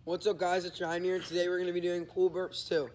What's up, guys? It's Ryan here, and today we're going to be doing pool burps too.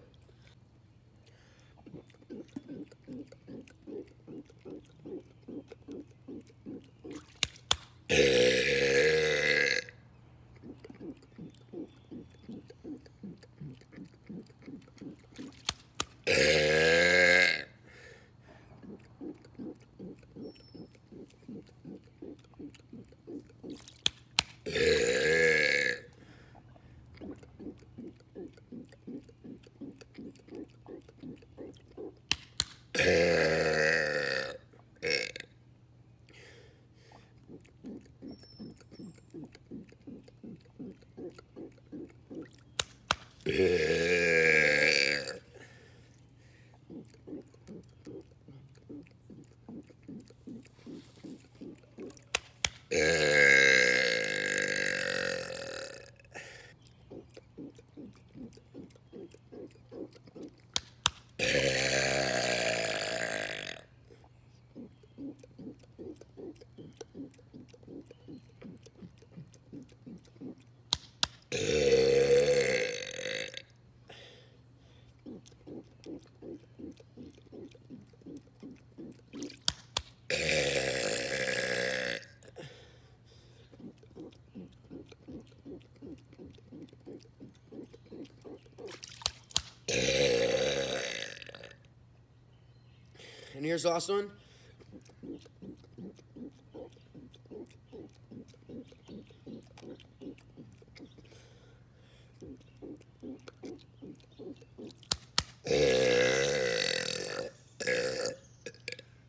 And here's the last one.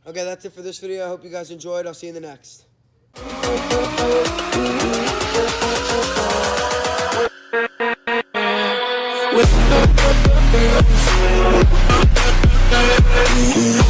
Okay, that's it for this video. I hope you guys enjoyed. I'll see you in the next. With